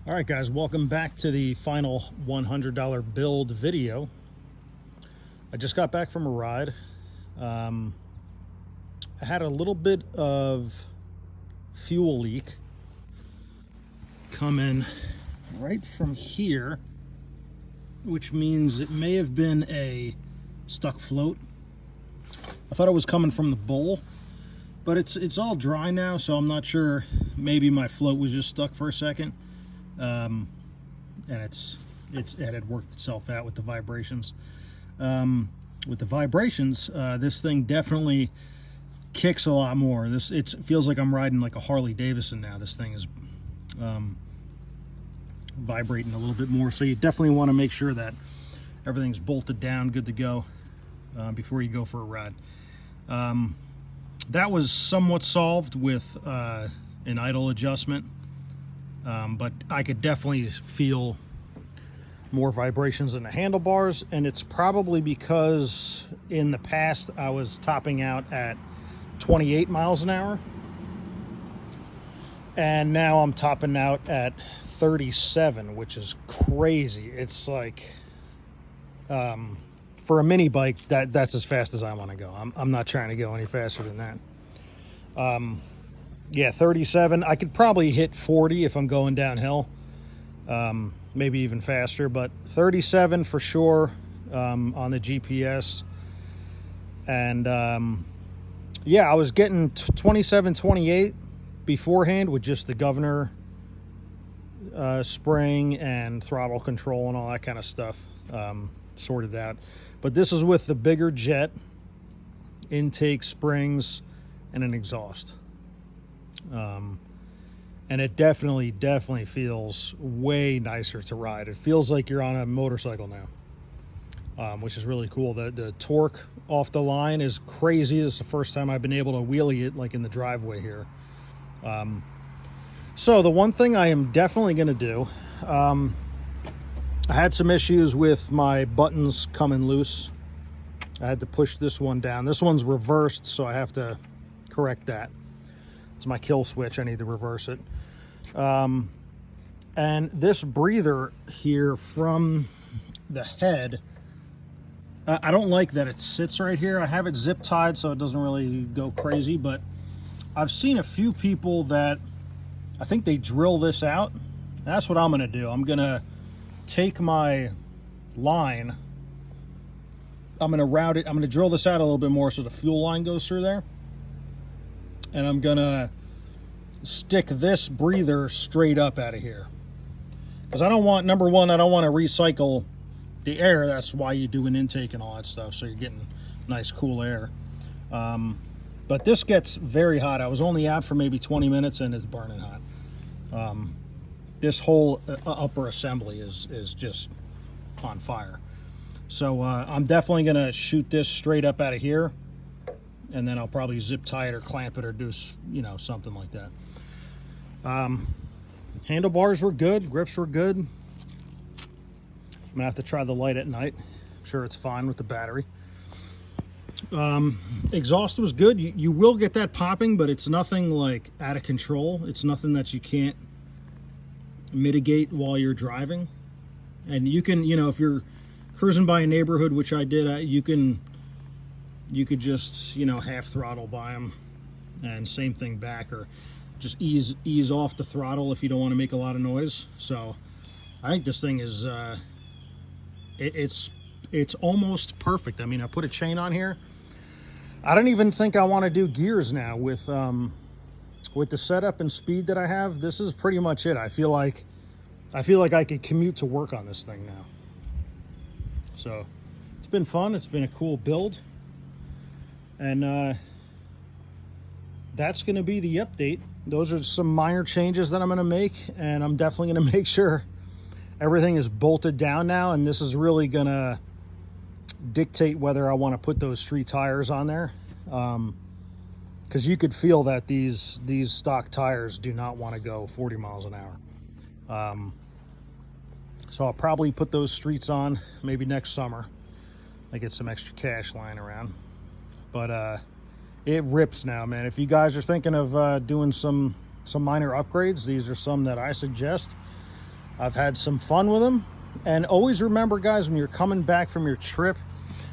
All right, guys, welcome back to the final $100 build video. I just got back from a ride. I had a little bit of fuel leak come in right from here, which means it may have been a stuck float. I thought it was coming from the bowl, but it's all dry now, so I'm not sure. Maybe my float was just stuck for a second. And it had worked itself out with the vibrations. This thing definitely kicks a lot more. It feels like I'm riding like a Harley Davidson now. This thing is vibrating a little bit more, so you definitely want to make sure that everything's bolted down, good to go, before you go for a ride. That was somewhat solved with an idle adjustment. But I could definitely feel more vibrations in the handlebars, and it's probably because in the past I was topping out at 28 miles an hour, and now I'm topping out at 37, which is crazy. It's like, for a mini bike, that's as fast as I want to go. I'm not trying to go any faster than that. Yeah, 37. I could probably hit 40 if I'm going downhill, maybe even faster, but 37 for sure on the GPS. And yeah, I was getting 27, 28 beforehand with just the governor spring and throttle control and all that kind of stuff sorted out. But this is with the bigger jet, intake, springs, and an exhaust. And it definitely feels way nicer to ride. It feels like you're on a motorcycle now, which is really cool. The torque off the line is crazy. This is the first time I've been able to wheelie it like in the driveway here. So the one thing I am definitely going to do, I had some issues with my buttons coming loose. I had to push this one down. This one's reversed, so I have to correct that. It's my kill switch. I need to reverse it. And this breather here from the head, I don't like that it sits right here. I have it zip tied so it doesn't really go crazy, but I've seen a few people that I think they drill this out. That's what I'm going to do. I'm going to take my line, I'm going to route it, I'm going to drill this out a little bit more so the fuel line goes through there. And I'm gonna stick this breather straight up out of here, because I don't want, number one, I don't want to recycle the air. That's why you do an intake and all that stuff, so you're getting nice cool air. But this gets very hot. I was only out for maybe 20 minutes and it's burning hot. This whole upper assembly is just on fire. So I'm definitely gonna shoot this straight up out of here, and then I'll probably zip tie it or clamp it or do, you know, something like that. Handlebars were good, grips were good. I'm gonna have to try the light at night. I'm sure it's fine with the battery. Exhaust was good. You will get that popping, but it's nothing like out of control. It's nothing that you can't mitigate while you're driving. And you can, you know, if you're cruising by a neighborhood, which I did, you could just, you know, half throttle by them, and same thing back, or just ease off the throttle if you don't want to make a lot of noise. So I think this thing is it's almost perfect. I mean, I put a chain on here. I don't even think I want to do gears now with the setup and speed that I have. This is pretty much it. I feel like I could commute to work on this thing now. So it's been fun. It's been a cool build. And that's going to be the update. Those are some minor changes that I'm going to make, and I'm definitely going to make sure everything is bolted down now, and this is really going to dictate whether I want to put those street tires on there, because you could feel that these stock tires do not want to go 40 miles an hour. So I'll probably put those streets on maybe next summer. I get some extra cash lying around. But it rips now, man. If you guys are thinking of doing some minor upgrades, these are some that I suggest. I've had some fun with them. And always remember, guys, when you're coming back from your trip,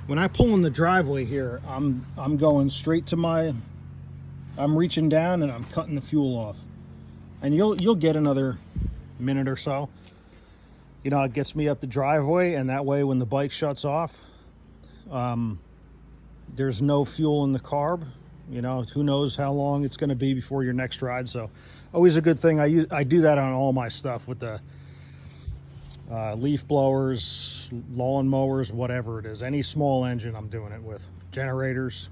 when I pull in the driveway here, I'm going straight to I'm reaching down and I'm cutting the fuel off. And you'll get another minute or so. You know, it gets me up the driveway, and that way when the bike shuts off, there's no fuel in the carb. You know, who knows how long it's going to be before your next ride. So always a good thing. I do that on all my stuff with the leaf blowers, lawn mowers, whatever it is. Any small engine I'm doing it with. Generators.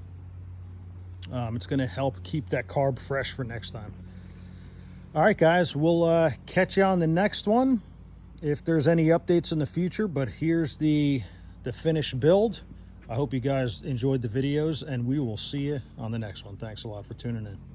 It's going to help keep that carb fresh for next time. All right, guys, we'll catch you on the next one if there's any updates in the future. But here's the finished build. I hope you guys enjoyed the videos, and we will see you on the next one. Thanks a lot for tuning in.